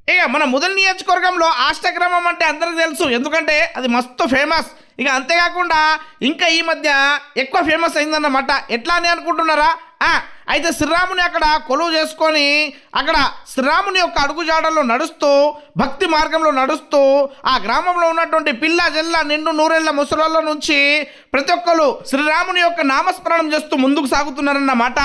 ఇక మన ముదల్ నియోజకవర్గంలో ఆష్టగ్రామం అంటే అందరికి తెలుసు, ఎందుకంటే అది మస్తు ఫేమస్. ఇక అంతేకాకుండా ఇంకా ఈ మధ్య ఎక్కువ ఫేమస్ అయిందన్నమాట. ఎట్లా అని అనుకుంటున్నారా? అయితే శ్రీరాముని అక్కడ కొలువు చేసుకొని అక్కడ శ్రీరాముని యొక్క అడుగుజాడల్లో నడుస్తూ భక్తి మార్గంలో నడుస్తూ ఆ గ్రామంలో ఉన్నటువంటి పిల్ల జల్ల నిండు నూరేళ్ల ముసలాళ్ళ నుంచి ప్రతి ఒక్కరు శ్రీరాముని యొక్క నామస్మరణం చేస్తూ ముందుకు సాగుతున్నారన్నమాట.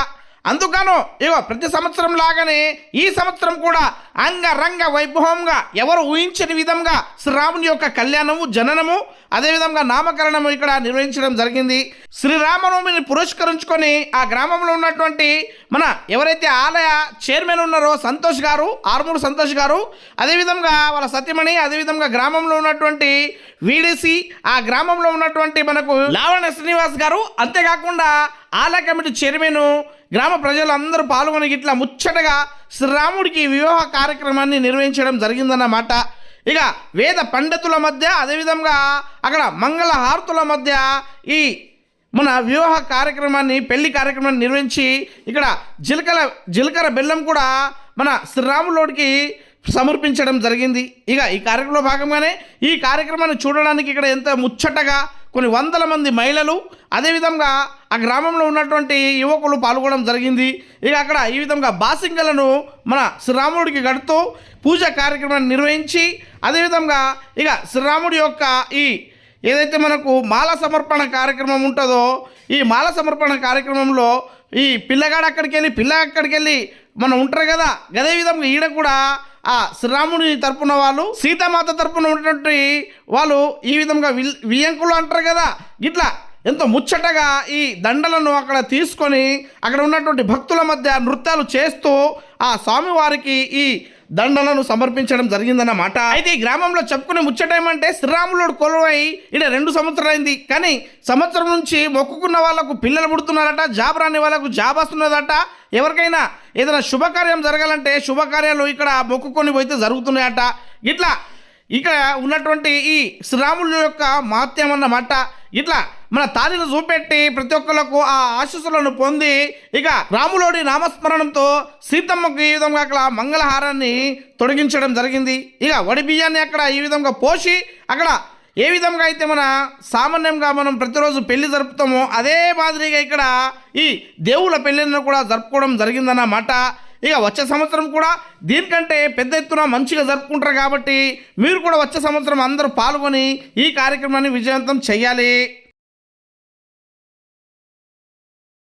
అందుకను ఇగో ప్రతి సంవత్సరం లాగానే ఈ సంవత్సరం కూడా అంగరంగ వైభవంగా ఎవరు ఊహించని విధంగా శ్రీరాముని యొక్క కళ్యాణము, జననము, అదేవిధంగా నామకరణము ఇక్కడ నిర్వహించడం జరిగింది. శ్రీరామనవమిని పురస్కరించుకొని ఆ గ్రామంలో ఉన్నటువంటి మన ఎవరైతే ఆలయ చైర్మన్ ఉన్నారో సంతోష్ గారు, ఆర్మూరు సంతోష్ గారు, అదేవిధంగా వాళ్ళ సత్యమణి, అదేవిధంగా గ్రామంలో ఉన్నటువంటి వీడిసి, ఆ గ్రామంలో ఉన్నటువంటి మనకు లావణ్య శ్రీనివాస్ గారు, అంతేకాకుండా ఆలయ కమిటీ చైర్మన్, గ్రామ ప్రజలు అందరూ పాల్గొని ఇట్లా ముచ్చటగా శ్రీరాముడికి వివాహ కార్యక్రమాన్ని నిర్వహించడం జరిగిందన్నమాట. ఇక వేద పండితుల మధ్య, అదేవిధంగా అక్కడ మంగళ హారతుల మధ్య ఈ మన వివాహ కార్యక్రమాన్ని, పెళ్లి కార్యక్రమాన్ని నిర్వహించి ఇక్కడ జీలకర్ర బెల్లం కూడా మన శ్రీరాములోడికి సమర్పించడం జరిగింది. ఇక ఈ కార్యక్రమంలో భాగంగానే ఈ కార్యక్రమాన్ని చూడడానికి ఇక్కడ ఎంత ముచ్చటగా కొన్ని వందల మంది మహిళలు, అదేవిధంగా ఆ గ్రామంలో ఉన్నటువంటి యువకులు పాల్గొనడం జరిగింది. ఇక అక్కడ ఈ విధంగా బాసింగలను మన శ్రీరాముడికి గడుతూ పూజా కార్యక్రమాన్ని నిర్వహించి, అదేవిధంగా ఇక శ్రీరాముడి యొక్క ఈ ఏదైతే మనకు మాల సమర్పణ కార్యక్రమం ఉంటుందో ఈ మాల సమర్పణ కార్యక్రమంలో ఈ పిల్లగాడు అక్కడికి వెళ్ళి మనం ఉంటారు కదా, అదే విధంగా ఈడ కూడా ఆ శ్రీరాముని తరపున వాళ్ళు, సీతామాత తరపున ఉన్నటువంటి వాళ్ళు ఈ విధంగా వియంకులు అంటారు కదా, ఇట్లా ఎంతో ముచ్చటగా ఈ దండలను అక్కడ తీసుకొని అక్కడ ఉన్నటువంటి భక్తుల మధ్య నృత్యాలు చేస్తూ ఆ స్వామివారికి ఈ దండలను సమర్పించడం జరిగిందన్నమాట. అయితే ఈ గ్రామంలో చెప్పుకునే ముచ్చట ఏమంటే శ్రీరాములుడు కొలువై ఇక్కడ 2 సంవత్సరాలు అయింది, కానీ సంవత్సరం నుంచి మొక్కుకున్న వాళ్ళకు పిల్లలు పుడుతున్నారట, జాబ్ రాని వాళ్ళకు జాబ్ వస్తున్నదట. ఎవరికైనా ఏదైనా శుభకార్యం జరగాలంటే శుభకార్యాలు ఇక్కడ మొక్కుకొని పోతే జరుగుతున్నాయట. ఇట్లా ఇక్కడ ఉన్నటువంటి ఈ శ్రీరాముల యొక్క మహత్యం అన్నమాట. ఇట్లా మన తాళిని చూపెట్టి ప్రతి ఒక్కరికి ఆ ఆశీస్సులను పొంది ఇక రాములోడి నామస్మరణంతో సీతమ్మకు ఈ విధంగా అక్కడ మంగళహారాన్ని తొడిగించడం జరిగింది. ఇక వడి బియ్యాన్ని అక్కడ ఈ విధంగా పోసి అక్కడ ఏ విధంగా అయితే మన సామాన్యంగా మనం ప్రతిరోజు పెళ్లి జరుపుతామో అదే మాదిరిగా ఇక్కడ ఈ దేవుళ్ళ పెళ్లిని కూడా జరుపుకోవడం జరిగిందన్నమాట. ఇక వచ్చే సంవత్సరం కూడా దీనికంటే పెద్ద ఎత్తున మంచిగా జరుపుకుంటారు కాబట్టి మీరు కూడా వచ్చే సంవత్సరం అందరూ పాల్గొని ఈ కార్యక్రమాన్ని విజయవంతం చేయాలి.